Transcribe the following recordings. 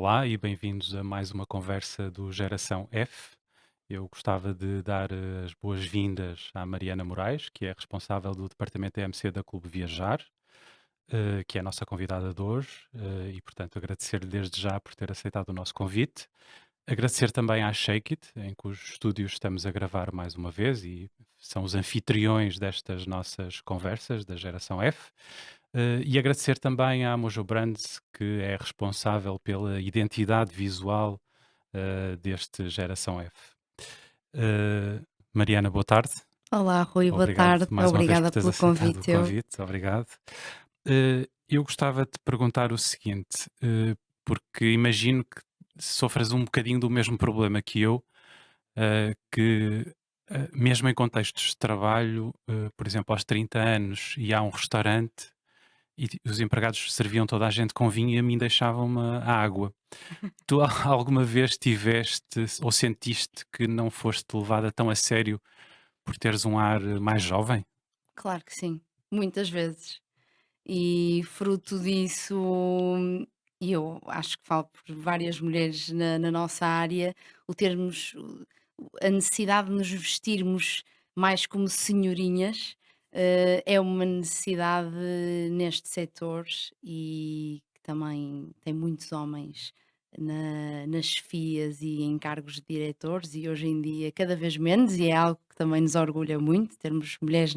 Olá e bem-vindos a mais uma conversa do Geração F. Eu gostava de dar as boas-vindas à Mariana Moraes, que é responsável do Departamento EMC da Clube Viajar, que é a nossa convidada de hoje, e portanto agradecer-lhe desde já por ter aceitado o nosso convite. Agradecer também à Shake It, em cujos estúdios estamos a gravar mais uma vez e são os anfitriões destas nossas conversas da Geração F. E agradecer também à Mojo Brands, que é responsável pela identidade visual deste Geração F. Uh, Mariana, boa tarde. Olá, Rui, boa Obrigado tarde. mais uma vez por Obrigada teres pelo aceitado o convite. convite. Obrigado. Eu gostava de te perguntar o seguinte, porque imagino que sofras um bocadinho do mesmo problema que eu, que mesmo em contextos de trabalho, por exemplo, aos 30 anos, ia a um restaurante e os empregados serviam toda a gente com vinho e a mim deixavam-me a água. Tu alguma vez tiveste ou sentiste que não foste levada tão a sério por teres um ar mais jovem? Claro que sim, muitas vezes. E fruto disso, e eu acho que falo por várias mulheres na nossa área, o termos a necessidade de nos vestirmos mais como senhorinhas, é uma necessidade neste setor e que também tem muitos homens nas chefias e em cargos de diretores, e hoje em dia cada vez menos, e é algo que também nos orgulha muito, termos mulheres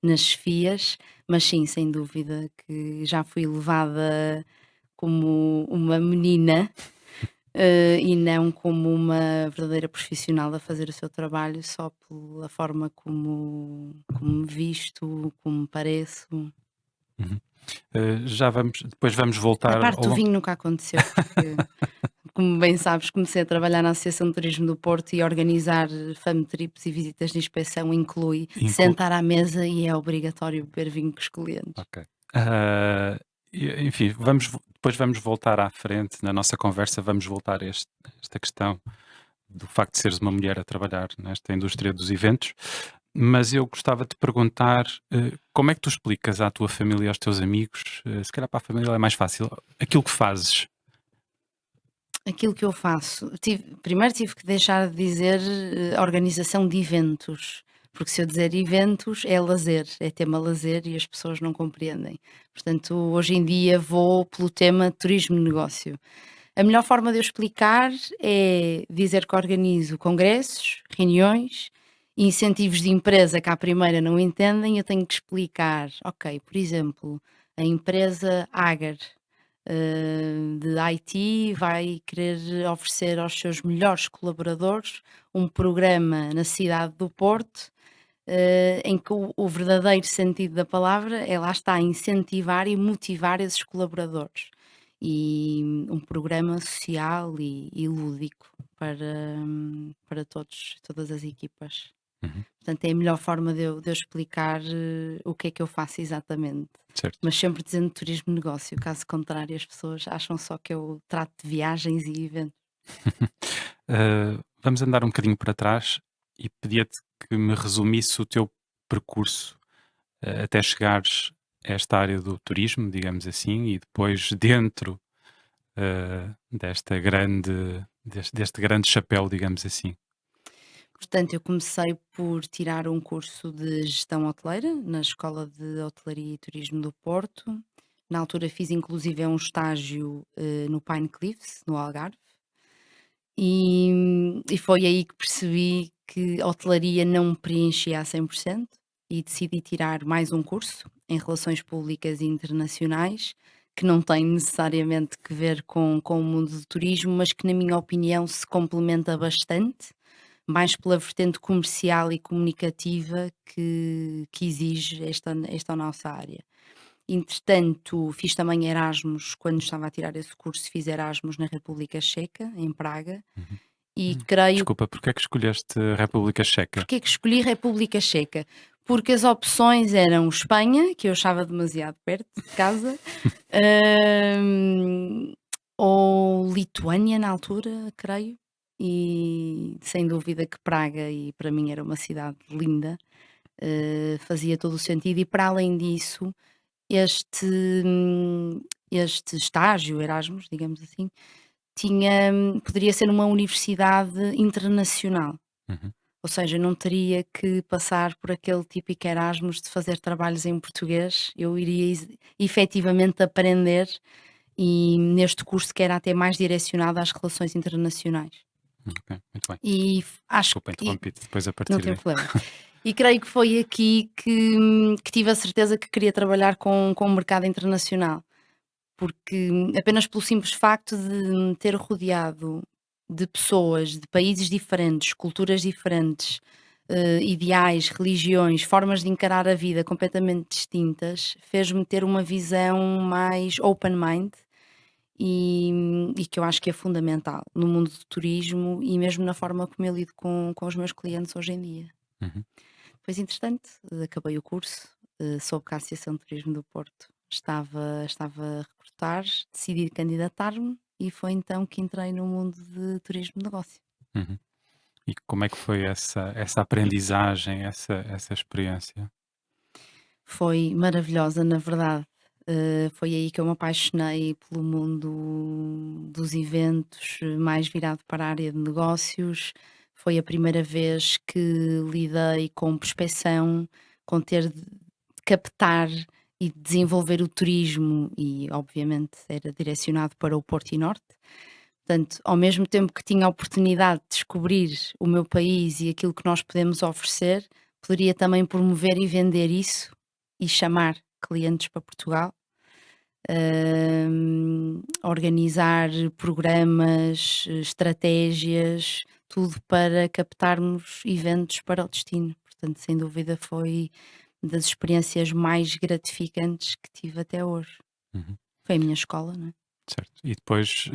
nas chefias, mas sim, sem dúvida que já fui levada como uma menina, e não como uma verdadeira profissional a fazer o seu trabalho só pela forma como me visto, como me pareço. Uhum. Depois vamos A voltar parte ao do longo. vinho nunca aconteceu, porque, como bem sabes, comecei a trabalhar na Associação de Turismo do Porto, e organizar trips e visitas de inspeção inclui sentar à mesa e é obrigatório beber vinho com os clientes. Ok. Ah, Enfim, depois vamos voltar à frente na nossa conversa, vamos voltar a esta questão do facto de seres uma mulher a trabalhar nesta indústria dos eventos, mas eu gostava de perguntar como é que tu explicas à tua família e aos teus amigos, se calhar para a família é mais fácil, aquilo que fazes. Aquilo que eu faço, primeiro tive que deixar de dizer, organização de eventos, porque se eu dizer eventos é lazer, é tema lazer e as pessoas não compreendem. Portanto, hoje em dia vou pelo tema turismo negócio. A melhor forma de eu explicar é dizer que organizo congressos, reuniões, incentivos de empresa que à primeira não entendem, eu tenho que explicar, ok, por exemplo, a empresa Agar de IT vai querer oferecer aos seus melhores colaboradores um programa na cidade do Porto, em que o verdadeiro sentido da palavra é, lá está, incentivar e motivar esses colaboradores. E um programa social e lúdico para todas as equipas. Uhum, Portanto, é a melhor forma de eu explicar o que é que eu faço exatamente. certo. Mas sempre dizendo turismo negócio, caso contrário, as pessoas acham só que eu trato de viagens e eventos. Vamos andar um bocadinho para trás e pedia-te que me resumisse o teu percurso até chegares a esta área do turismo, digamos assim, e depois dentro deste grande chapéu, digamos assim. Portanto, eu comecei por tirar um curso de gestão hoteleira na Escola de Hotelaria e Turismo do Porto. Na altura fiz inclusive um estágio no Pine Cliffs, no Algarve, e foi aí que percebi que a hotelaria não me preenchia a 100% e decidi tirar mais um curso em Relações Públicas e Internacionais, que não tem necessariamente que ver com o mundo do turismo, mas que, na minha opinião, se complementa bastante, mais pela vertente comercial e comunicativa que exige esta nossa área. Entretanto, fiz também Erasmus, quando estava a tirar esse curso, fiz Erasmus na República Checa, em Praga, Uhum. e creio. Desculpa, porque é que escolheste a República Checa? Porque é que escolhi República Checa? Porque as opções eram Espanha, que eu achava demasiado perto de casa, hum, ou Lituânia na altura, creio, e sem dúvida que Praga, e para mim era uma cidade linda, fazia todo o sentido, e para além disso, este, este estágio Erasmus, digamos assim, poderia ser numa universidade internacional. Uhum. Ou seja, não teria que passar por aquele típico Erasmus de fazer trabalhos em português, eu iria efetivamente aprender, e neste curso que era até mais direcionado às relações internacionais. Ok, muito bem. E acho Desculpa, que interrompi-te depois a não partir tem daí. problema. E creio que foi aqui que tive a certeza que queria trabalhar com o mercado internacional, porque apenas pelo simples facto de me ter rodeado de pessoas de países diferentes, culturas diferentes, ideais, religiões, formas de encarar a vida completamente distintas, fez-me ter uma visão mais open mind e que eu acho que é fundamental no mundo do turismo e mesmo na forma como eu lido com os meus clientes hoje em dia. Uhum. Depois, entretanto, acabei o curso, soube que a Associação de Turismo do Porto estava a recrutar, decidi candidatar-me e foi então que entrei no mundo de turismo de negócio. Uhum. E como é que foi essa aprendizagem, essa experiência? Foi maravilhosa, na verdade. Foi aí que eu me apaixonei pelo mundo dos eventos, mais virado para a área de negócios. Foi a primeira vez que lidei com prospeção, com ter de captar e desenvolver o turismo e, obviamente, era direcionado para o Porto e Norte. Portanto, ao mesmo tempo que tinha a oportunidade de descobrir o meu país e aquilo que nós podemos oferecer, poderia também promover e vender isso e chamar clientes para Portugal, organizar programas, estratégias, tudo para captarmos eventos para o destino. Portanto, sem dúvida foi das experiências mais gratificantes que tive até hoje. Uhum. Foi a minha escola, não é? Certo. E depois,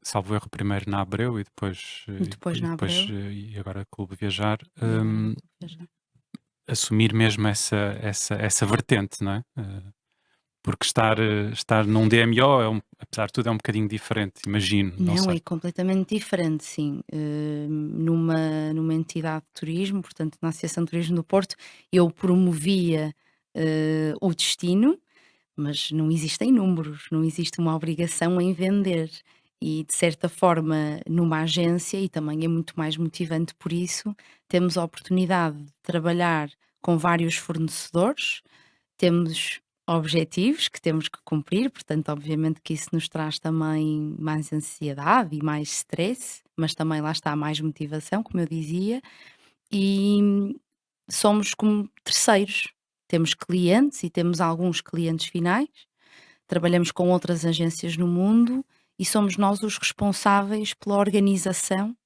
salvo erro, primeiro na Abreu e depois, Depois na Abreu e agora Clube Viajar, e agora no Clube Viajar. assumir mesmo essa vertente, não é? Porque estar num DMO apesar de tudo, é um bocadinho diferente, imagino, não Não, sei. é completamente diferente, sim. Numa entidade de turismo, portanto, na Associação de Turismo do Porto, eu promovia, o destino, mas não existem números, não existe uma obrigação em vender. E, de certa forma, numa agência, e também é muito mais motivante por isso, temos a oportunidade de trabalhar com vários fornecedores, temos objetivos que temos que cumprir, portanto, obviamente que isso nos traz também mais ansiedade e mais stress, mas também lá está mais motivação, como eu dizia, e somos como terceiros. Temos clientes e temos alguns clientes finais, trabalhamos com outras agências no mundo e somos nós os responsáveis pela organização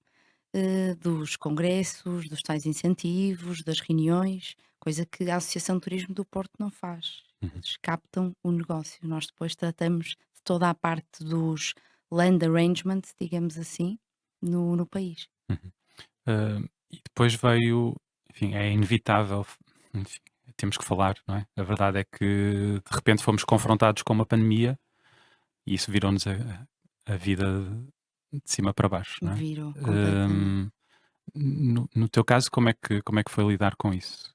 dos congressos, dos tais incentivos, das reuniões, coisa que a Associação de Turismo do Porto não faz. Uhum, Eles captam o negócio. Nós depois tratamos de toda a parte dos land arrangements, digamos assim, no país. uhum. E depois veio, enfim, é inevitável, enfim, temos que falar, não é? A verdade é que de repente fomos confrontados com uma pandemia e isso virou-nos a vida de cima para baixo, não é? Virou completamente. Hum, no teu caso, como é que foi lidar com isso?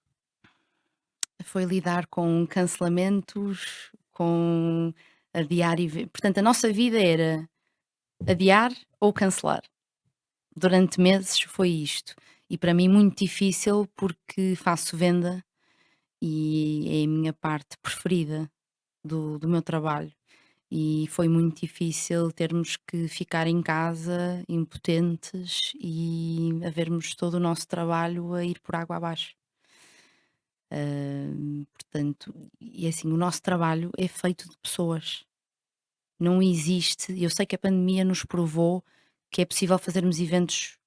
Foi lidar com cancelamentos, com adiar portanto, a nossa vida era adiar ou cancelar. Durante meses foi isto. E para mim muito difícil porque faço venda e é a minha parte preferida do meu trabalho. E foi muito difícil termos que ficar em casa impotentes e a vermos todo o nosso trabalho a ir por água abaixo. Portanto, e assim, o nosso trabalho é feito de pessoas. Não existe. Eu sei que a pandemia nos provou que é possível fazermos eventos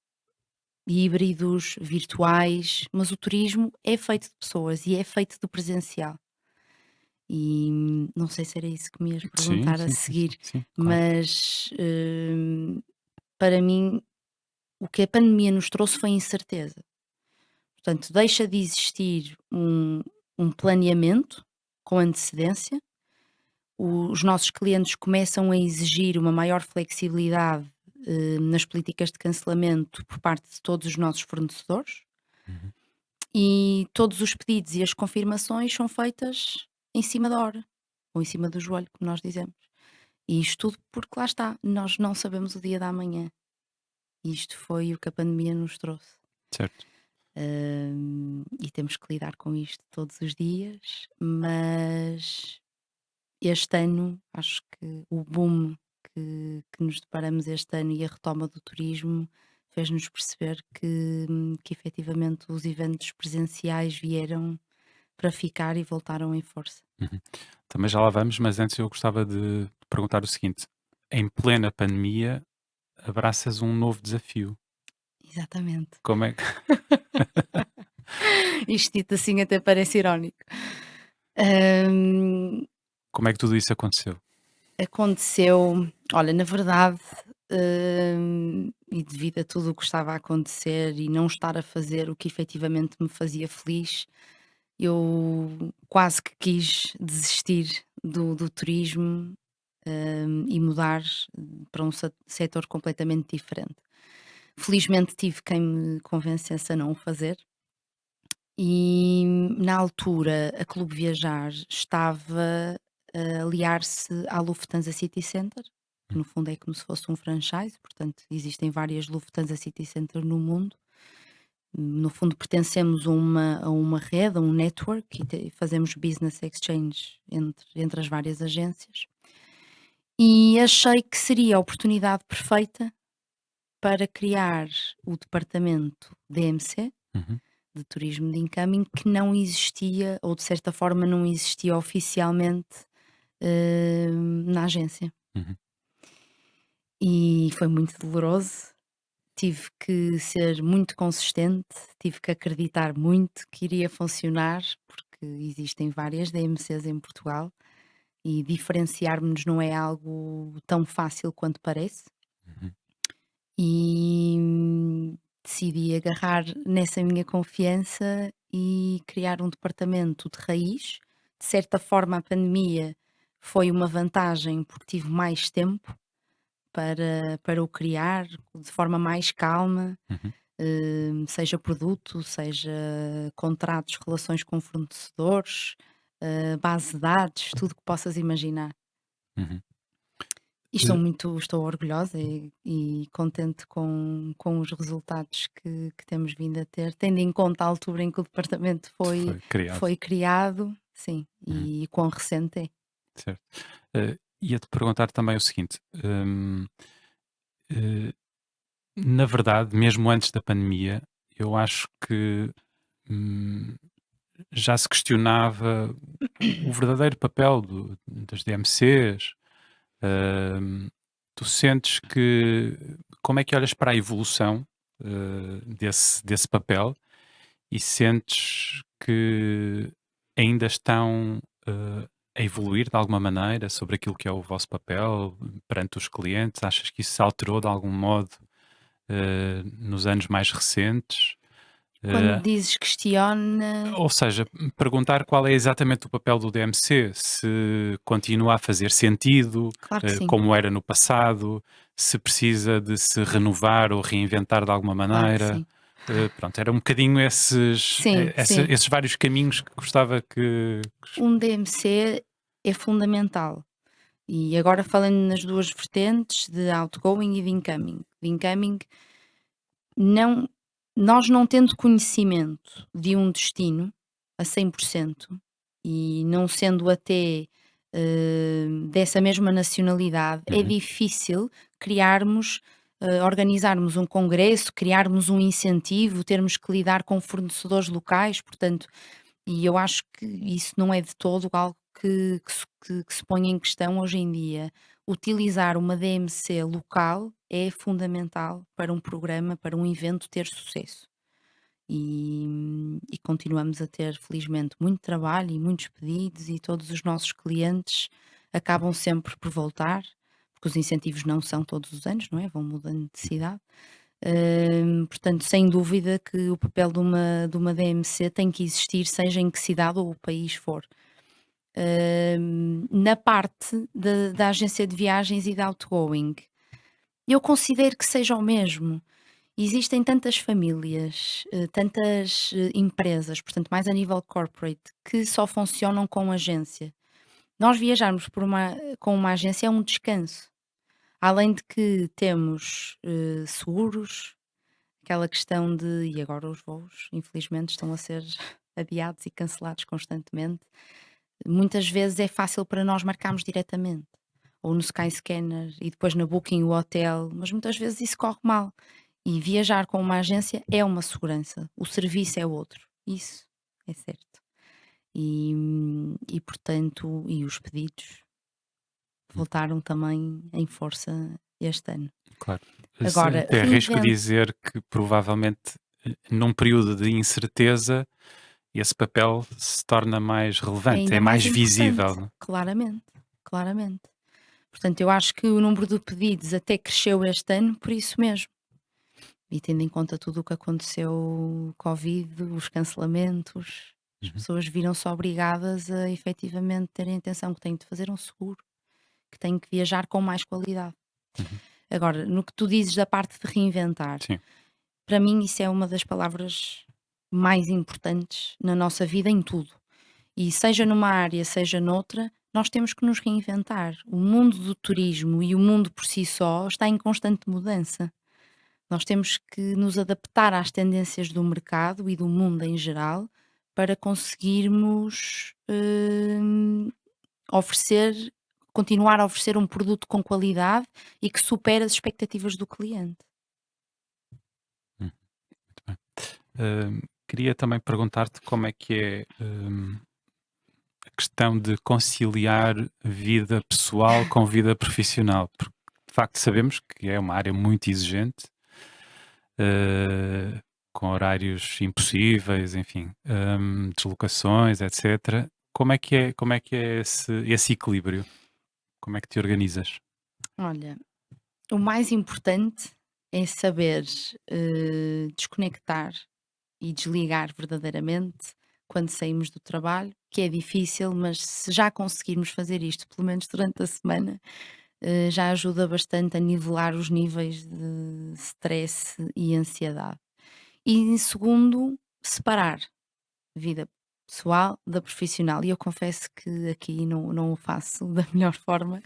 híbridos, virtuais, mas o turismo é feito de pessoas e é feito do presencial. E não sei se era isso que me ias Sim, perguntar a sim, sim, sim, seguir, sim, claro. mas para mim o que a pandemia nos trouxe foi incerteza. Portanto, deixa de existir um planeamento com antecedência, os nossos clientes começam a exigir uma maior flexibilidade nas políticas de cancelamento por parte de todos os nossos fornecedores. Uhum, E todos os pedidos e as confirmações são feitas em cima da hora, ou em cima do joelho, como nós dizemos. E isto tudo porque lá está, nós não sabemos o dia da manhã. Isto foi o que a pandemia nos trouxe. certo. E temos que lidar com isto todos os dias, mas este ano acho que o boom que nos deparamos este ano e a retoma do turismo fez-nos perceber que efetivamente os eventos presenciais vieram para ficar e voltaram em força. Uhum. Também já lá vamos, mas antes eu gostava de perguntar o seguinte: em plena pandemia, abraças um novo desafio. Exatamente. Como é que Isto dito assim até parece irónico. Hum, como é que tudo isso aconteceu? Aconteceu, olha, na verdade, e devido a tudo o que estava a acontecer e não estar a fazer o que efetivamente me fazia feliz, eu quase que quis desistir do turismo, e mudar para um setor completamente diferente. Felizmente tive quem me convencesse a não o fazer. E na altura a Clube Viajar estava a aliar-se à Lufthansa City Center, que Hum, no fundo é como se fosse um franchise, portanto existem várias Lufthansa City Center no mundo. No fundo pertencemos a uma rede, a um network e fazemos business exchange entre as várias agências. E achei que seria a oportunidade perfeita para criar o departamento DMC, uhum, de turismo de incoming, que não existia, ou de certa forma não existia oficialmente, na agência. uhum, E foi muito doloroso, tive que ser muito consistente, tive que acreditar muito que iria funcionar, porque existem várias DMCs em Portugal e diferenciarmos-nos não é algo tão fácil quanto parece. uhum, E decidi agarrar nessa minha confiança e criar um departamento de raiz. De certa forma, a pandemia foi uma vantagem porque tive mais tempo para o criar de forma mais calma, uhum, seja produto, seja contratos, relações com fornecedores, base de dados, tudo que possas imaginar. uhum. E Eh, estou orgulhosa e contente com os resultados que temos vindo a ter, tendo em conta a altura em que o departamento foi Foi criado. foi criado, sim, Uhum, e quão recente é. certo. Ia-te perguntar também o seguinte: eh, na verdade, mesmo antes da pandemia, eu acho que hum, já se questionava o verdadeiro papel das DMCs. Hum, Tu sentes que. Como é que olhas para a evolução desse papel e sentes que ainda estão a evoluir de alguma maneira sobre aquilo que é o vosso papel perante os clientes? Achas que isso se alterou de algum modo nos anos mais recentes? Quando Eh, dizes questiona, ou seja, perguntar qual é exatamente o papel do DMC, se continua a fazer sentido, claro que sim, como era no passado, se precisa de se renovar ou reinventar de alguma claro que maneira. sim. Pronto, era um bocadinho Sim, sim. esses vários caminhos que gostava Um DMC é fundamental. E agora falando nas 2 vertentes de outgoing e de incoming. De incoming, não nós não tendo conhecimento de um destino a 100% e não sendo até, dessa mesma nacionalidade, é Uhum, difícil criarmos, organizarmos um congresso, criarmos um incentivo, termos que lidar com fornecedores locais, portanto, e eu acho que isso não é de todo algo que se põe em questão hoje em dia. Utilizar uma DMC local é fundamental para um programa, para um evento ter sucesso. E continuamos a ter, felizmente, muito trabalho e muitos pedidos, e todos os nossos clientes acabam sempre por voltar, porque os incentivos não são todos os anos, não é? Vão mudando de uhum, cidade. Portanto, sem dúvida que o papel de uma DMC tem que existir, seja em que cidade ou país for. Na parte da agência de viagens e da outgoing, eu considero que seja o mesmo. Existem tantas famílias, tantas empresas, portanto, mais a nível corporate, que só funcionam com agência. Nós viajarmos com uma agência é um descanso. Além de que temos, seguros, aquela questão de e agora os voos, infelizmente, estão a ser adiados e cancelados constantemente. Muitas vezes é fácil para nós marcarmos diretamente, ou no Skyscanner e depois na Booking o hotel, mas muitas vezes isso corre mal. E viajar com uma agência é uma segurança, o serviço é outro, isso é certo. E portanto e os pedidos Hum, voltaram também em força este ano. claro. Agora, Até arrisco reinvento dizer que provavelmente, num período de incerteza, esse papel se torna mais é relevante, é ainda mais mais importante, visível, não é? claramente, claramente. Portanto, eu acho que o número de pedidos até cresceu este ano por isso mesmo. E tendo em conta tudo o que aconteceu, Covid, os cancelamentos, as Uhum, pessoas viram-se obrigadas a efetivamente terem atenção que têm de fazer um seguro, que têm que viajar com mais qualidade. uhum. Agora, no que tu dizes da parte de reinventar, Sim, para mim isso é uma das palavras mais importantes na nossa vida em tudo. E seja numa área, seja noutra, nós temos que nos reinventar. O mundo do turismo e o mundo por si só está em constante mudança. Nós temos que nos adaptar às tendências do mercado e do mundo em geral para conseguirmos oferecer, continuar a oferecer um produto com qualidade e que supere as expectativas do cliente. muito bem. Queria também perguntar-te como é que é, a questão de conciliar vida pessoal com vida profissional, porque de facto sabemos que é uma área muito exigente, eh, com horários impossíveis, enfim, deslocações, etc. Como é que é esse equilíbrio? Como é que te organizas? Olha, o mais importante é saber desconectar e desligar verdadeiramente quando saímos do trabalho, que é difícil, mas se já conseguirmos fazer isto, pelo menos durante a semana, já ajuda bastante a nivelar os níveis de stress e ansiedade. E em segundo, separar vida pessoal da profissional. E eu confesso que aqui não o faço da melhor forma,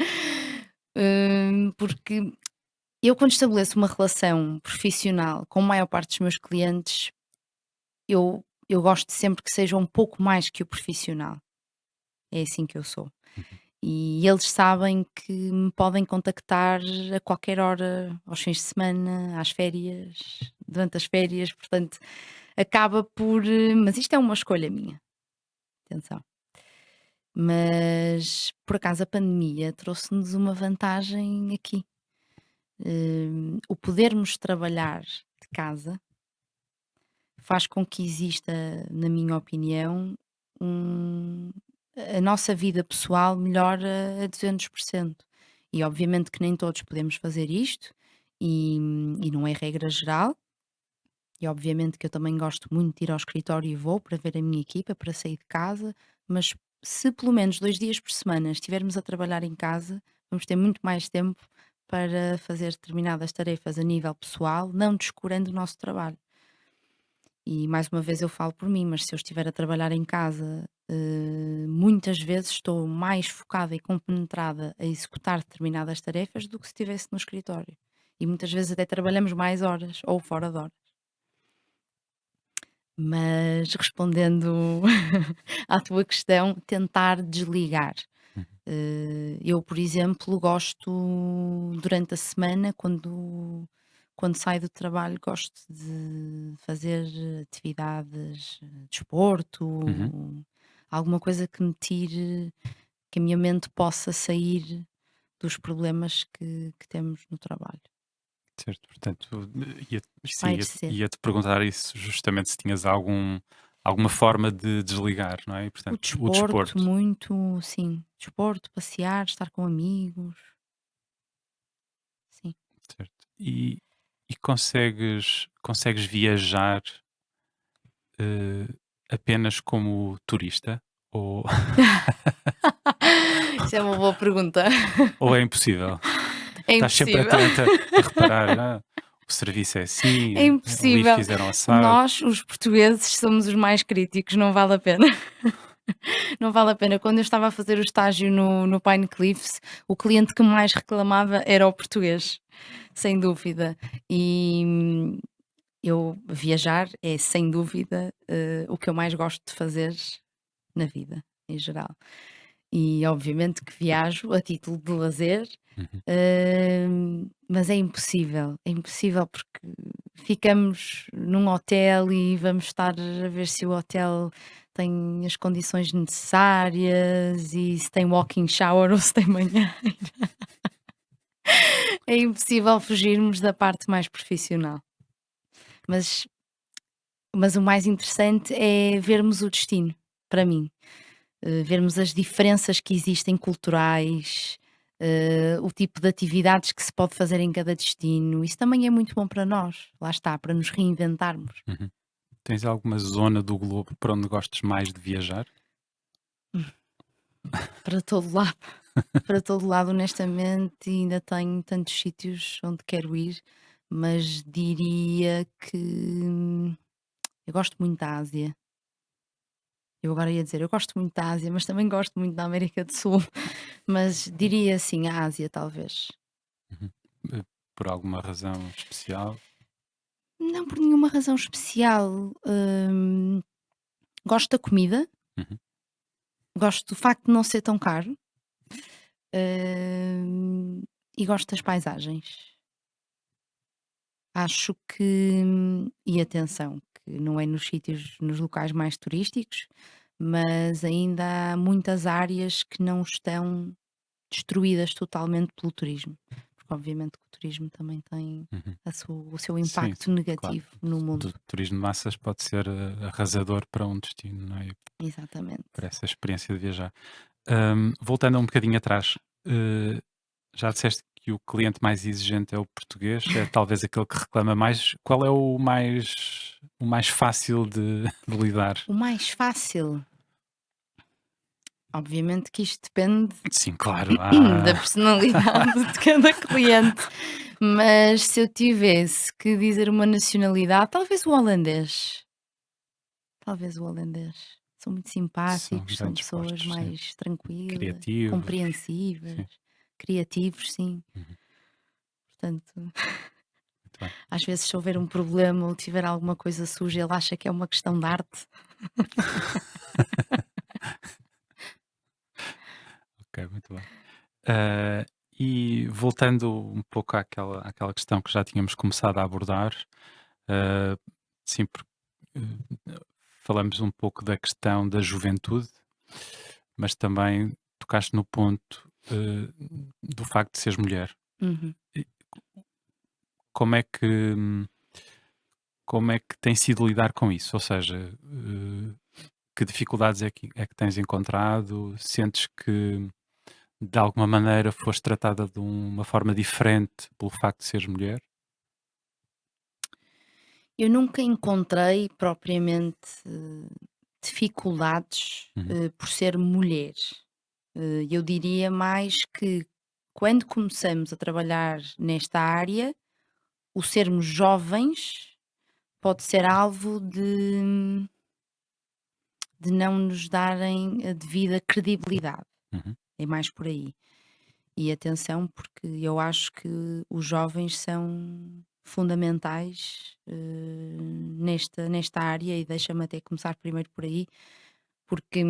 porque eu quando estabeleço uma relação profissional com a maior parte dos meus clientes, eu gosto sempre que seja um pouco mais que o profissional, é assim que eu sou. Uhum, E eles sabem que me podem contactar a qualquer hora, aos fins de semana, às férias, durante as férias, portanto, acaba por mas isto é uma escolha minha, atenção. Mas, por acaso, a pandemia trouxe-nos uma vantagem aqui, o podermos trabalhar de casa faz com que exista, na minha opinião, um a nossa vida pessoal melhora a 200%. E obviamente que nem todos podemos fazer isto, e não é regra geral, e obviamente que eu também gosto muito de ir ao escritório e vou para ver a minha equipa, para sair de casa, mas se pelo menos 2 dias por semana estivermos a trabalhar em casa, vamos ter muito mais tempo para fazer determinadas tarefas a nível pessoal, não descurando o nosso trabalho. E mais uma vez eu falo por mim, mas se eu estiver a trabalhar em casa, muitas vezes estou mais focada e compenetrada a executar determinadas tarefas do que se estivesse no escritório. E muitas vezes até trabalhamos mais horas ou fora de horas. Mas respondendo à tua questão, tentar desligar. uhum. Eu, por exemplo, gosto durante a semana, quando saio do trabalho, gosto de fazer atividades, Uhum, desporto, alguma coisa que me tire, que a minha mente possa sair dos problemas que temos no trabalho. certo, portanto, sim, Espairecer. ia-te perguntar isso justamente se tinhas alguma forma de desligar, não é? E O portanto, o desporto, desporto, muito, sim. Desporto, passear, estar com amigos, sim. certo. E consegues viajar, eh, apenas como turista? Ou Isso é uma boa pergunta. ou é impossível? É Estás sempre impossível. atenta a reparar, o serviço é assim, É ali impossível. fizeram assado. Nós, os portugueses, somos os mais críticos, não vale a pena. Não vale a pena. Quando eu estava a fazer o estágio no Pine Cliffs, o cliente que mais reclamava era o português, sem dúvida. E eu viajar é sem dúvida, o que eu mais gosto de fazer na vida, em geral. E obviamente que viajo a título de lazer, Uhum. mas é impossível porque ficamos num hotel e vamos estar a ver se o hotel tem as condições necessárias e se tem walking shower ou se tem banheiro. É impossível fugirmos da parte mais profissional. Mas, mas o mais interessante é vermos o destino, para mim. Vermos as diferenças que existem culturais, o tipo de atividades que se pode fazer em cada destino. Isso também é muito bom para nós, lá está, para nos reinventarmos. Uhum. Tens alguma zona do globo para onde gostes mais de viajar? Para todo lado, para todo lado, honestamente, ainda tenho tantos sítios onde quero ir, mas diria que eu gosto muito da Ásia. Eu agora ia dizer, eu gosto muito da Ásia, mas também gosto muito da América do Sul, mas diria assim, a Ásia talvez. Uhum. Eh, por alguma razão especial? Não por nenhuma razão especial. Gosto da comida, Uhum. gosto do facto de não ser tão caro, hum, e gosto das paisagens. Acho que e atenção, que não é nos sítios nos locais mais turísticos, mas ainda há muitas áreas que não estão destruídas totalmente pelo turismo, porque obviamente que o turismo também tem Uhum. o seu Sim, impacto sim, claro. negativo no mundo. Do turismo de massas pode ser arrasador para um destino, não é? Exatamente. Para essa experiência de viajar. Voltando um bocadinho atrás, eh, já disseste que o cliente mais exigente é o português, é talvez aquele que reclama mais. Qual é o mais fácil de, de lidar? O mais fácil, obviamente que isto depende Sim, claro. da personalidade de cada cliente, mas se eu tivesse que dizer uma nacionalidade, talvez o holandês. Talvez o holandês. São muito São simpáticos, bem são pessoas dispostos, sim. mais tranquilas, Criativos. compreensivas, Sim. criativos, sim. Uhum. Portanto, Muito bem. às vezes se houver um problema ou tiver alguma coisa suja, ele acha que é uma questão de arte. Ok, muito bem. Ah, e voltando um pouco àquela questão que já tínhamos começado a abordar, ah, sim, porque falamos um pouco da questão da juventude, mas também tocaste no ponto do facto de seres mulher. Uhum. E Como é que, como é que tem sido lidar com isso? Ou seja, que dificuldades é que tens encontrado? Sentes que de alguma maneira foste tratada de uma forma diferente pelo facto de seres mulher? Eu nunca encontrei propriamente dificuldades Uhum, por ser mulher. Eu diria mais que quando começamos a trabalhar nesta área, o sermos jovens pode ser alvo de não nos darem a devida credibilidade. uhum, É mais por aí. E atenção, porque eu acho que os jovens são fundamentais nesta área, e deixa-me até começar primeiro por aí, porque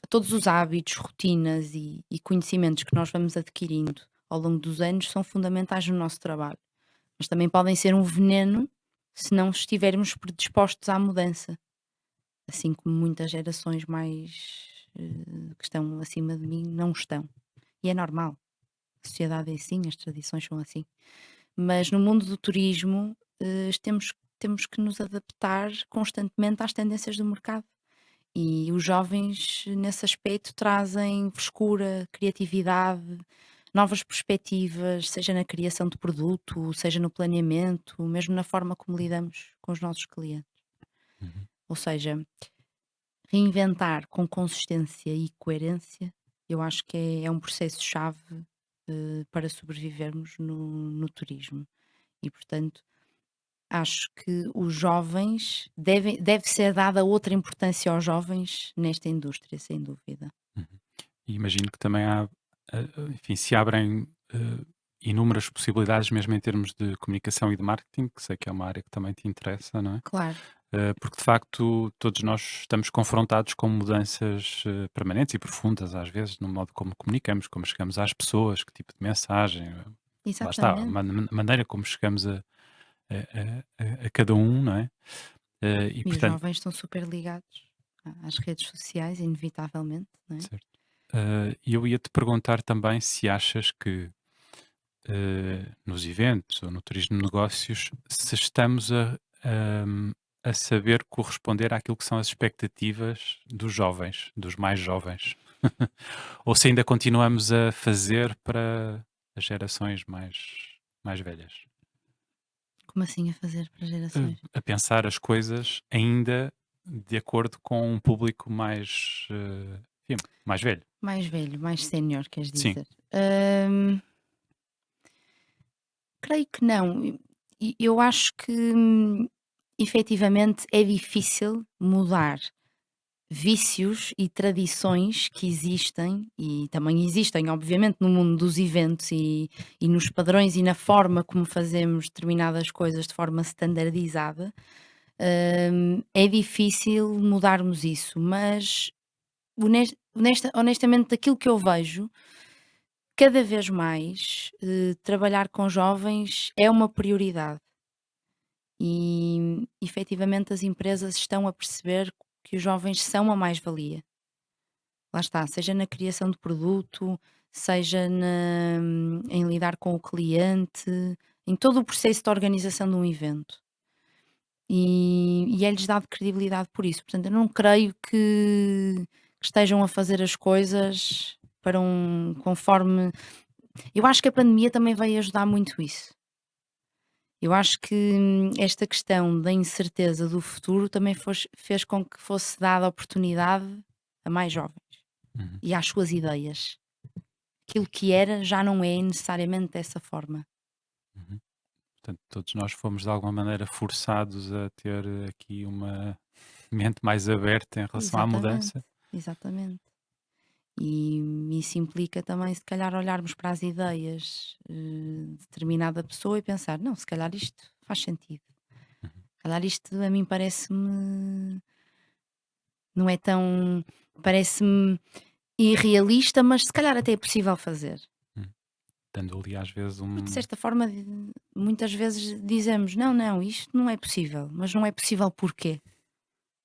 todos os hábitos, rotinas e conhecimentos que nós vamos adquirindo ao longo dos anos são fundamentais no nosso trabalho, mas também podem ser um veneno se não estivermos predispostos à mudança, assim como muitas gerações mais que estão acima de mim não estão. E é normal, a sociedade é assim, as tradições são assim. Mas no mundo do turismo temos que nos adaptar constantemente às tendências do mercado. E os jovens, nesse aspecto, trazem frescura, criatividade, novas perspectivas, seja na criação de produto, seja no planeamento, mesmo na forma como lidamos com os nossos clientes. uhum, Ou seja, reinventar com consistência e coerência, eu acho que é um processo-chave para sobrevivermos no turismo. E, portanto, Acho que os jovens deve ser dada outra importância aos jovens nesta indústria, sem dúvida. Uhum. E imagino que também há, enfim, se abrem inúmeras possibilidades, mesmo em termos de comunicação e de marketing, que sei que é uma área que também te interessa, não é? Claro, Porque de facto todos nós estamos confrontados com mudanças permanentes e profundas, às vezes, no modo como comunicamos, como chegamos às pessoas, que tipo de mensagem, lá está, a exatamente. maneira como chegamos a cada um, não é? E E os portanto, jovens estão super ligados às redes sociais, inevitavelmente, não é? certo. E eu ia te perguntar também se achas que nos eventos ou no turismo de negócios, se estamos a saber corresponder àquilo que são as expectativas dos jovens, dos mais jovens. Ou se ainda continuamos a fazer para as gerações mais velhas. Como assim a fazer para gerações? A pensar as coisas ainda de acordo com um público enfim, mais velho. Mais velho, mais sénior, queres Sim. dizer? Hum, Creio que não. Eu acho que, efetivamente é difícil mudar vícios e tradições que existem, e também existem, obviamente, no mundo dos eventos e nos padrões e na forma como fazemos determinadas coisas de forma standardizada. É difícil mudarmos isso, mas honestamente, daquilo que eu vejo, cada vez mais, trabalhar com jovens é uma prioridade e, efetivamente, as empresas estão a perceber que os jovens são a mais-valia. Lá está, seja na criação de produto, seja em lidar com o cliente, em todo o processo de organização de um evento. E é-lhes dado credibilidade por isso. Portanto, eu não creio que estejam a fazer as coisas para conforme. Eu acho que a pandemia também veio ajudar muito isso. Eu acho que esta questão da incerteza do futuro também fez com que fosse dada oportunidade a mais jovens Uhum, e às suas ideias. Aquilo que era já não é necessariamente dessa forma. uhum. Portanto, todos nós fomos de alguma maneira forçados a ter aqui uma mente mais aberta em relação à Exatamente, mudança. exatamente. E isso implica também, se calhar, olharmos para as ideias de determinada pessoa e pensar: não, se calhar isto faz sentido. Uhum, Se calhar isto a mim parece-me, não é tão. Parece-me irrealista, mas se calhar até é possível fazer. uhum. Dando ali às vezes Porque de certa forma, muitas vezes dizemos: não, não, isto não é possível. Mas não é possível porquê?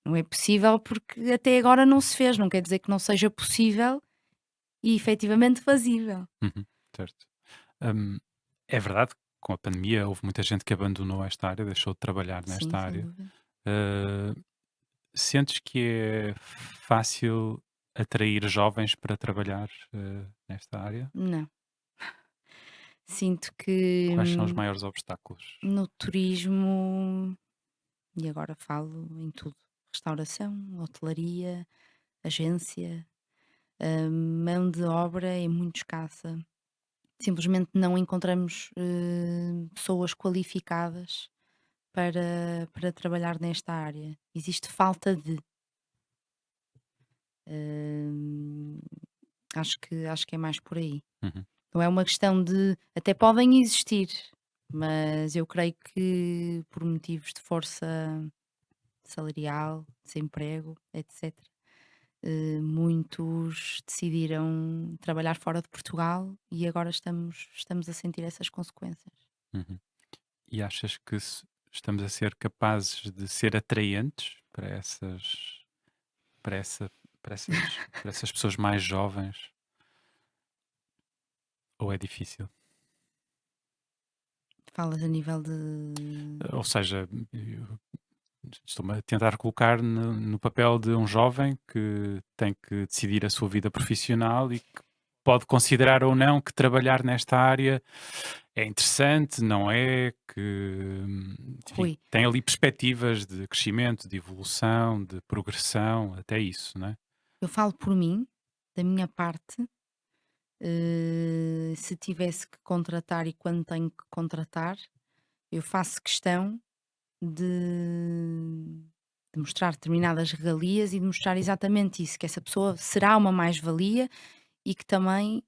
Não é possível porque até agora não se fez, não quer dizer que não seja possível e efetivamente fazível. uhum, certo. Hum, é verdade que com a pandemia houve muita gente que abandonou esta área, deixou de trabalhar Sim, nesta sem área. dúvida. Uh, Sentes que é fácil atrair jovens para trabalhar nesta área? Não. Sinto que Quais são os maiores obstáculos? no turismo, e agora falo em tudo, restauração, hotelaria, agência, mão de obra é muito escassa. Simplesmente não encontramos pessoas qualificadas para trabalhar nesta área. Existe falta de. hum, acho que é mais por aí. Uhum, Não é uma questão de até podem existir, mas eu creio que por motivos de força salarial, desemprego, etc., muitos decidiram trabalhar fora de Portugal e agora estamos a sentir essas consequências. uhum. E achas que estamos a ser capazes de ser atraentes para para essa, para essas pessoas mais jovens? Ou é difícil? Falas a nível de. Ou seja, estou-me a tentar colocar no papel de um jovem que tem que decidir a sua vida profissional e que pode considerar ou não que trabalhar nesta área é interessante, não é? Que, enfim, Rui, tem ali perspectivas de crescimento, de evolução, de progressão, até isso, não é? eu falo por mim, da minha parte. Se tivesse que contratar e quando tenho que contratar, eu faço questão de, de mostrar determinadas regalias e de mostrar exatamente isso, que essa pessoa será uma mais-valia e que também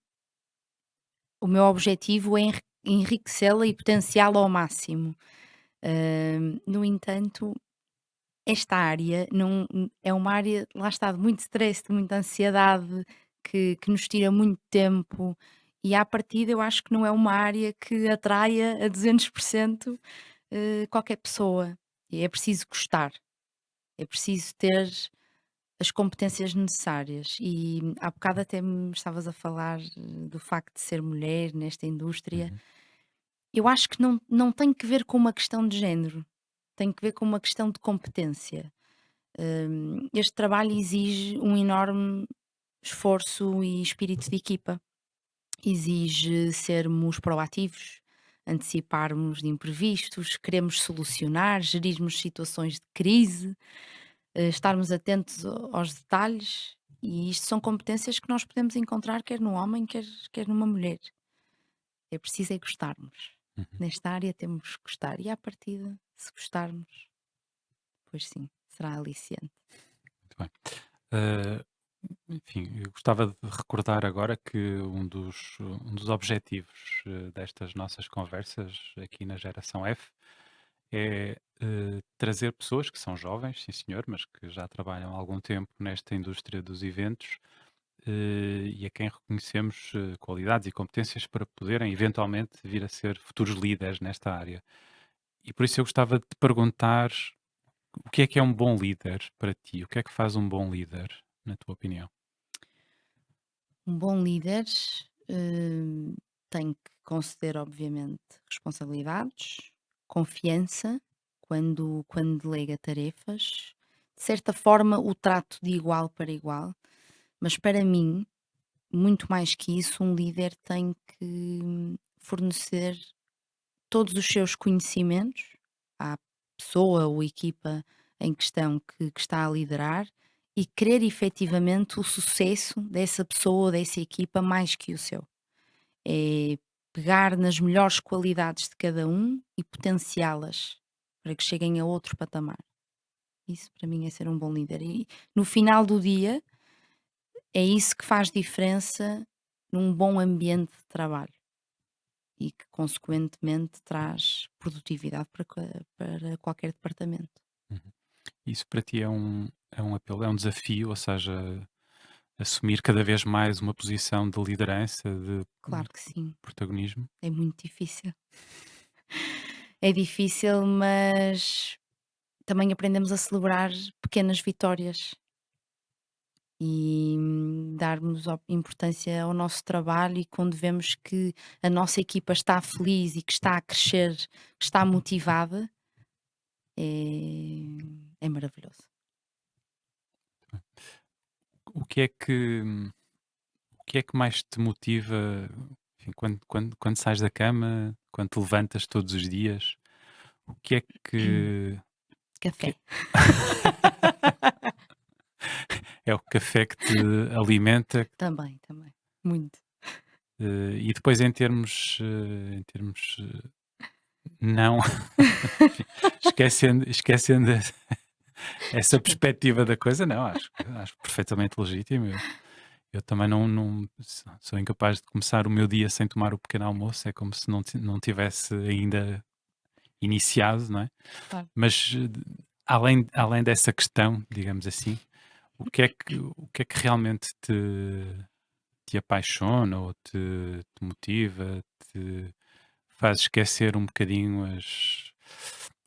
o meu objetivo é enriquecê-la e potenciá-la ao máximo. No entanto, esta área não é uma área, lá está, de muito stress, de muita ansiedade, que nos tira muito tempo e à partida eu acho que não é uma área que atraia a 200% qualquer pessoa. E é preciso gostar, é preciso ter as competências necessárias. E há bocado até me estavas a falar do facto de ser mulher nesta indústria. Uhum, Eu acho que não tem que ver com uma questão de género, tem que ver com uma questão de competência. Este trabalho exige um enorme esforço e espírito de equipa. Exige sermos proativos, anteciparmos de imprevistos, queremos solucionar, gerirmos situações de crise, estarmos atentos aos detalhes. E isto são competências que nós podemos encontrar quer no homem, quer numa mulher. É preciso é gostarmos. uhum. Nesta área temos que gostar. E à partida, se gostarmos, pois sim, será aliciante. Muito bem. Eh, Enfim, eu gostava de recordar agora que um dos objetivos destas nossas conversas aqui na Geração F é trazer pessoas que são jovens, sim senhor, mas que já trabalham há algum tempo nesta indústria dos eventos e a quem reconhecemos qualidades e competências para poderem eventualmente vir a ser futuros líderes nesta área. E por isso eu gostava de te perguntar o que é um bom líder para ti? O que é que faz um bom líder, na tua opinião? Um bom líder tem que conceder, obviamente, responsabilidades, confiança quando delega tarefas, de certa forma, o trato de igual para igual, mas para mim, muito mais que isso, um líder tem que fornecer todos os seus conhecimentos à pessoa ou equipa em questão que está a liderar e querer efetivamente o sucesso dessa pessoa ou dessa equipa mais que o seu. É pegar nas melhores qualidades de cada um e potenciá-las para que cheguem a outro patamar. Isso para mim é ser um bom líder. E no final do dia é isso que faz diferença num bom ambiente de trabalho e que consequentemente traz produtividade para qualquer departamento. Uhum. Isso para ti é um apelo, é um desafio, ou seja, assumir cada vez mais uma posição de liderança, de Claro que sim, protagonismo? é muito difícil. É difícil, mas também aprendemos a celebrar pequenas vitórias e darmos importância ao nosso trabalho e quando vemos que a nossa equipa está feliz e que está a crescer, que está motivada, é maravilhoso. O que é que o que é que mais te motiva, enfim, quando sais da cama, quando te levantas todos os dias, o que é que o que Café. é é o café que te alimenta, Também, também. Muito. e depois em termos, não, enfim, esquecendo essa Desculpa. perspectiva da coisa, não, acho perfeitamente legítimo. Eu também não sou incapaz de começar o meu dia sem tomar o pequeno almoço, é como se não tivesse ainda iniciado, não é? Claro. Mas, além dessa questão, digamos assim, o que é que realmente te apaixona ou te motiva, te faz esquecer um bocadinho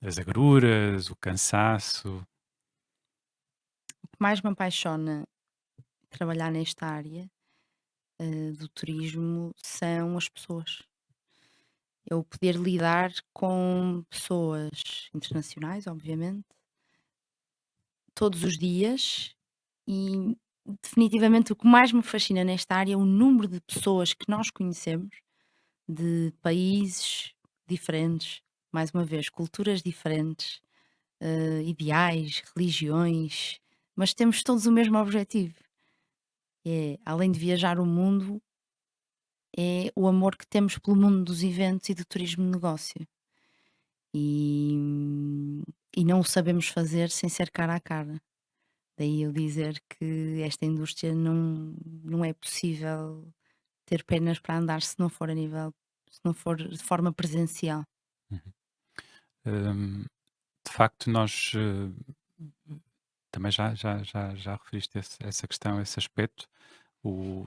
as agruras, o cansaço? O que mais me apaixona trabalhar nesta área, do turismo são as pessoas. Eu poder lidar com pessoas internacionais, obviamente, todos os dias e definitivamente o que mais me fascina nesta área é o número de pessoas que nós conhecemos, de países diferentes, mais uma vez, culturas diferentes, ideais, religiões, mas temos todos o mesmo objetivo. É, além de viajar o mundo, é o amor que temos pelo mundo dos eventos e do turismo de negócio. E e não o sabemos fazer sem ser cara a cara. Daí eu dizer que esta indústria não é possível ter pernas para andar se não for de forma presencial. Uhum. Hum, de facto, nós também já referiste essa questão, esse aspecto,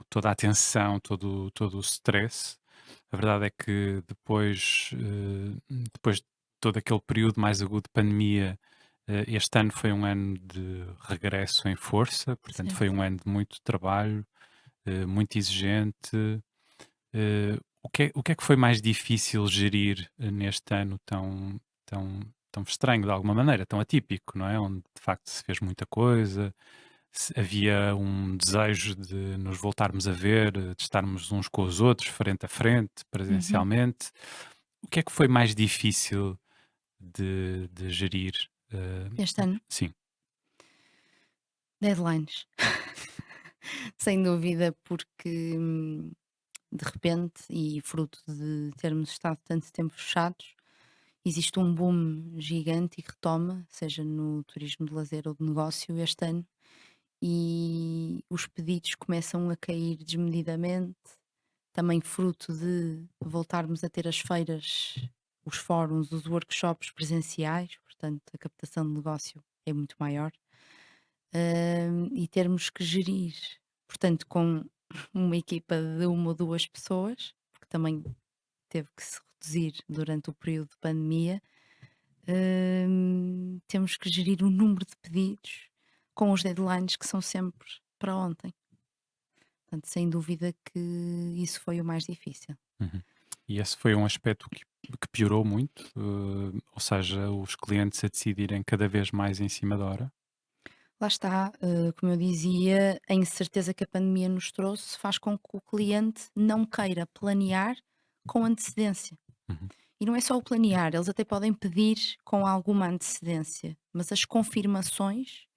toda a atenção, todo o stress. A verdade é que depois de todo aquele período mais agudo de pandemia, este ano foi um ano de regresso em força, portanto, foi Certo. um ano de muito trabalho, muito exigente. O que é que foi mais difícil gerir neste ano tão, tão estranho, de alguma maneira, tão atípico, não é? Onde de facto se fez muita coisa, havia um desejo de nos voltarmos a ver, de estarmos uns com os outros, frente a frente, Uhum. presencialmente. O que é que foi mais difícil de gerir? Este ano, Sim. deadlines. Sem dúvida, porque, de repente e fruto de termos estado tanto tempo fechados, existe um boom gigante e retoma, seja no turismo de lazer ou de negócio este ano, e os pedidos começam a cair desmedidamente, também fruto de voltarmos a ter as feiras, os fóruns, os workshops presenciais, portanto a captação de negócio é muito maior, e termos que gerir, portanto com uma equipa de uma ou 2 pessoas, porque também teve que se reduzir durante o período de pandemia, temos que gerir o número de pedidos com os deadlines que são sempre para ontem. Portanto, sem dúvida que isso foi o mais difícil. Uhum. E esse foi um aspecto que piorou muito, ou seja, os clientes a decidirem cada vez mais em cima da hora. Lá está, como eu dizia, a incerteza que a pandemia nos trouxe faz com que o cliente não queira planear com antecedência. Uhum. E não é só o planear, eles até podem pedir com alguma antecedência, mas as confirmações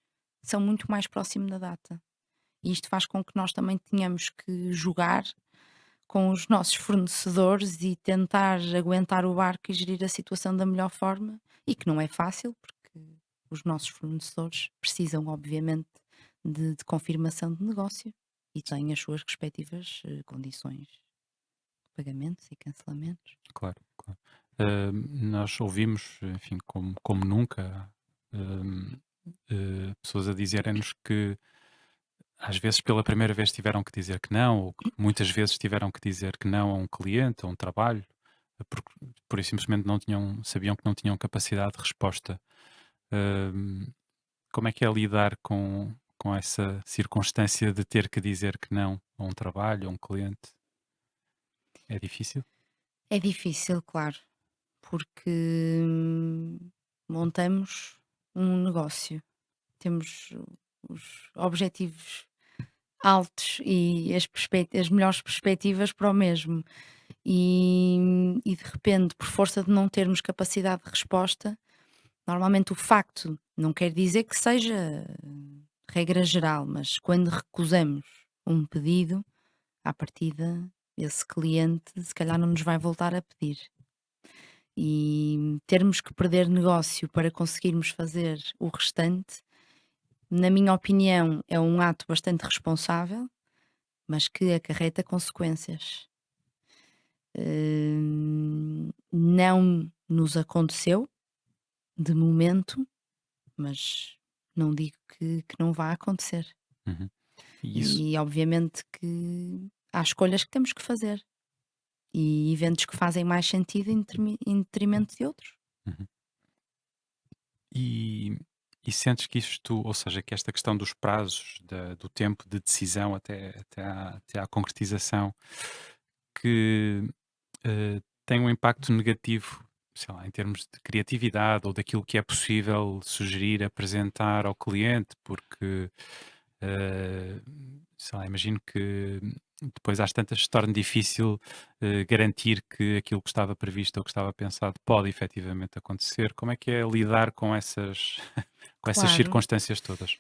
são muito mais próximo da data. E isto faz com que nós também tenhamos que jogar com os nossos fornecedores e tentar aguentar o barco e gerir a situação da melhor forma, e que não é fácil, porque os nossos fornecedores precisam, obviamente, de confirmação de negócio e têm as suas respectivas condições de pagamentos e cancelamentos. Claro, claro. Nós ouvimos, enfim, como nunca, hum, pessoas a dizerem-nos que às vezes pela primeira vez tiveram que dizer que não, ou que muitas vezes tiveram que dizer que não a um cliente, a um trabalho, porque por e simplesmente sabiam que não tinham capacidade de resposta. Hum, Como é que é lidar com essa circunstância de ter que dizer que não a um trabalho, a um cliente? É difícil? É difícil, claro, porque montamos um negócio, temos os objetivos altos e as melhores perspectivas para o mesmo. E de repente, por força de não termos capacidade de resposta, normalmente o facto não quer dizer que seja regra geral, mas quando recusamos um pedido, à partida, esse cliente se calhar não nos vai voltar a pedir. E termos que perder negócio para conseguirmos fazer o restante, na minha opinião, é um ato bastante responsável, mas que acarreta consequências. Não nos aconteceu, de momento, mas não digo que não vá acontecer. Uhum. E isso E obviamente que há escolhas que temos que fazer e eventos que fazem mais sentido em detrimento de outros. uhum. E sentes que isto, ou seja, que esta questão dos prazos, do tempo de decisão até à concretização, que, tem um impacto negativo, sei lá, em termos de criatividade ou daquilo que é possível sugerir, apresentar ao cliente, porque, eh, sei lá, imagino que depois às tantas se torne difícil, garantir que aquilo que estava previsto ou que estava pensado pode efetivamente acontecer. Como é que é lidar com essas com essas Claro. circunstâncias todas?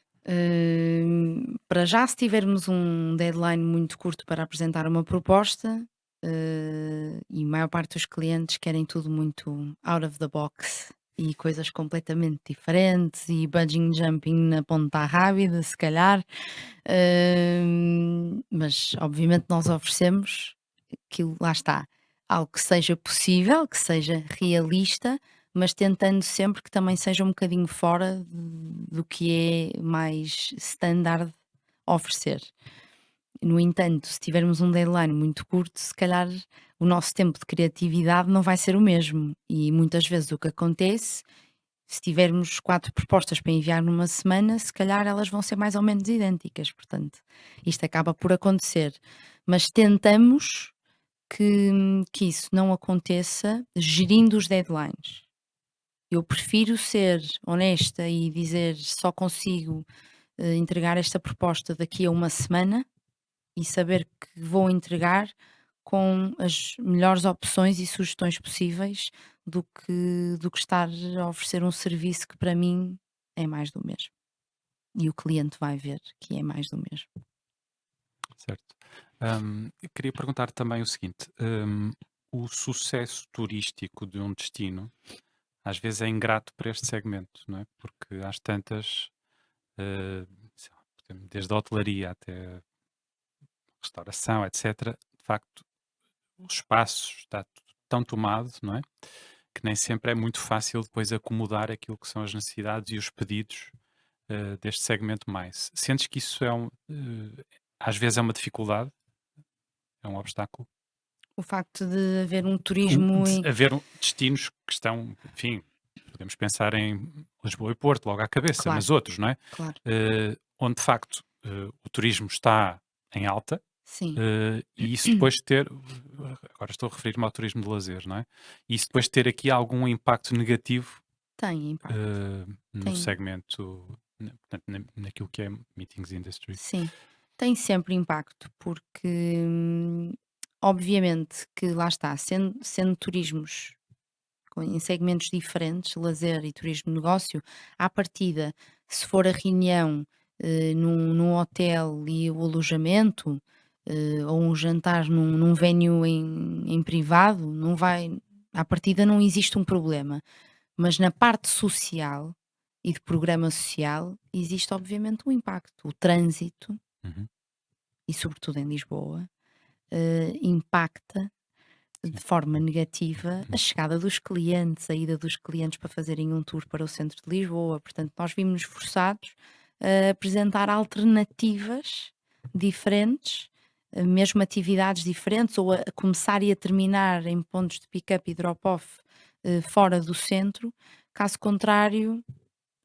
Para já, se tivermos um deadline muito curto para apresentar uma proposta, e a maior parte dos clientes querem tudo muito out of the box, e coisas completamente diferentes e bungee jumping na ponta rábida, se calhar. Mas obviamente nós oferecemos aquilo, lá está, algo que seja possível, que seja realista, mas tentando sempre que também seja um bocadinho fora do que é mais standard a oferecer. No entanto, se tivermos um deadline muito curto, se calhar o nosso tempo de criatividade não vai ser o mesmo. E muitas vezes o que acontece, se tivermos 4 propostas para enviar numa semana, se calhar elas vão ser mais ou menos idênticas. Portanto, isto acaba por acontecer. Mas tentamos que isso não aconteça gerindo os deadlines. Eu prefiro ser honesta e dizer só consigo entregar esta proposta daqui a uma semana e saber que vou entregar com as melhores opções e sugestões possíveis do que estar a oferecer um serviço que para mim é mais do mesmo. E o cliente vai ver que é mais do mesmo. Certo. Eu queria perguntar também o seguinte: o sucesso turístico de um destino às vezes é ingrato para este segmento, não é? Porque às tantas, eh, sei lá, desde a hotelaria até restauração, etc., de facto, o espaço está tão tomado, não é? Que nem sempre é muito fácil depois acomodar aquilo que são as necessidades e os pedidos deste segmento mais. Sentes que isso às vezes é uma dificuldade, é um obstáculo? O facto de haver um turismo em Haver destinos que estão, enfim, podemos pensar em Lisboa e Porto, logo à cabeça, claro, mas outros, não é? claro, Onde de facto o turismo está em alta, sim, e isso depois ter, agora estou a referir-me ao turismo de lazer, não é? E isso depois ter aqui algum impacto negativo tem impacto, no tem, segmento, portanto, naquilo que é meetings industry. sim, tem sempre impacto, porque obviamente que lá está, sendo turismos em segmentos diferentes, lazer e turismo de negócio, à partida, se for a reunião num hotel e o alojamento, ou um jantar num venue em privado, não vai, à partida não existe um problema. Mas na parte social e de programa social, existe obviamente um impacto. O trânsito, Uhum, e sobretudo em Lisboa, impacta de sim. forma negativa a Uhum, chegada dos clientes, a ida dos clientes para fazerem um tour para o centro de Lisboa. Portanto, nós vimos forçados a apresentar alternativas diferentes, mesmo atividades diferentes, ou a começar e a terminar em pontos de pick-up e drop-off fora do centro. Caso contrário,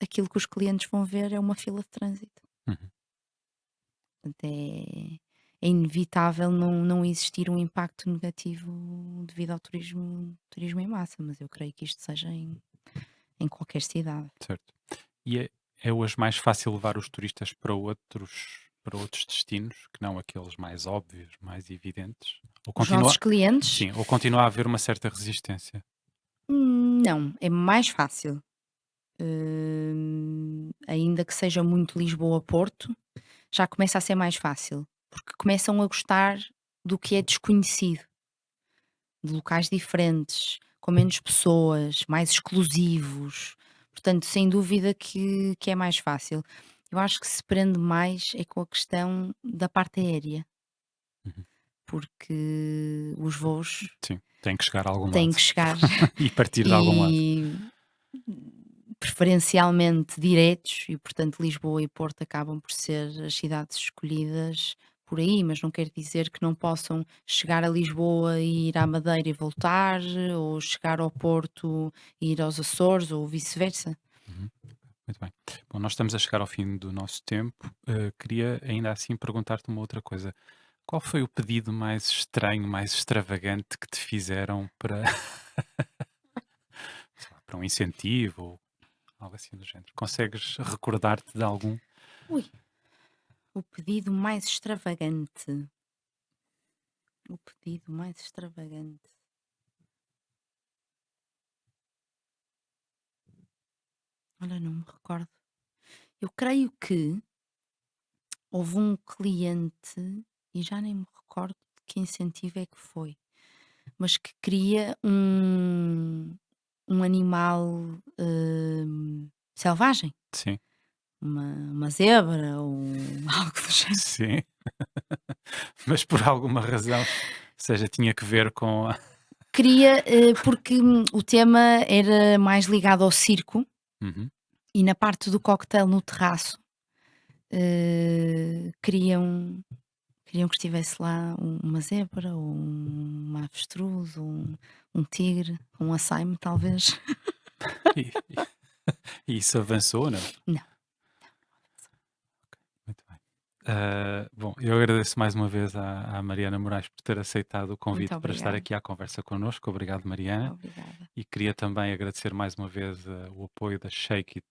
aquilo que os clientes vão ver é uma fila de trânsito. uhum, Portanto, é inevitável não existir um impacto negativo devido ao turismo em massa, mas eu creio que isto seja em qualquer cidade. certo. E é hoje mais fácil levar os turistas para outros destinos, que não aqueles mais óbvios, mais evidentes? Ou Os nossos continua, clientes, sim, ou continua a haver uma certa resistência? não, é mais fácil. Ainda que seja muito Lisboa-Porto, já começa a ser mais fácil, porque começam a gostar do que é desconhecido, de locais diferentes, com menos pessoas, mais exclusivos. Portanto, sem dúvida que é mais fácil. Eu acho que se prende mais é com a questão da parte aérea, Uhum. porque os voos Sim, tem que chegar a algum têm lado que chegar e partir de algum lado. e preferencialmente diretos e, portanto, Lisboa e Porto acabam por ser as cidades escolhidas por aí, mas não quer dizer que não possam chegar a Lisboa e ir à Madeira e voltar, ou chegar ao Porto e ir aos Açores, ou vice-versa. Uhum. Muito bem. Bom, nós estamos a chegar ao fim do nosso tempo. Queria ainda assim perguntar-te uma outra coisa. Qual foi o pedido mais estranho, mais extravagante que te fizeram para, sei lá, para um incentivo ou algo assim do género? Consegues recordar-te de algum? Ui, o pedido mais extravagante. O pedido mais extravagante. Olha, não me recordo. Eu creio que houve um cliente, e já nem me recordo de que incentivo é que foi, mas que queria um animal, selvagem, Sim, uma zebra ou algo do género. sim. Mas por alguma razão, ou seja, tinha que ver com a Queria, porque o tema era mais ligado ao circo Uhum. e na parte do cocktail no terraço, queriam que estivesse lá uma zebra ou uma avestruz ou um tigre, um açaime talvez. E e isso avançou, não? Não, Muito bem. Bom, eu agradeço mais uma vez à Mariana Moraes por ter aceitado o muito convite para estar obrigada, aqui à conversa connosco. Obrigado, Mariana. obrigada. E queria também agradecer mais uma vez o apoio da Shake It,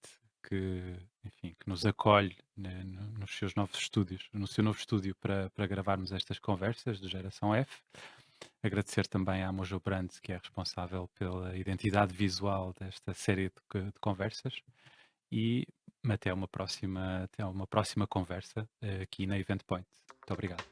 que, enfim, que nos acolhe, né, nos seus novos estúdios, no seu novo estúdio para gravarmos estas conversas do Geração F. Agradecer também à Mojo Brands, que é responsável pela identidade visual desta série de conversas. E até uma próxima conversa aqui na Event Point. Muito obrigado.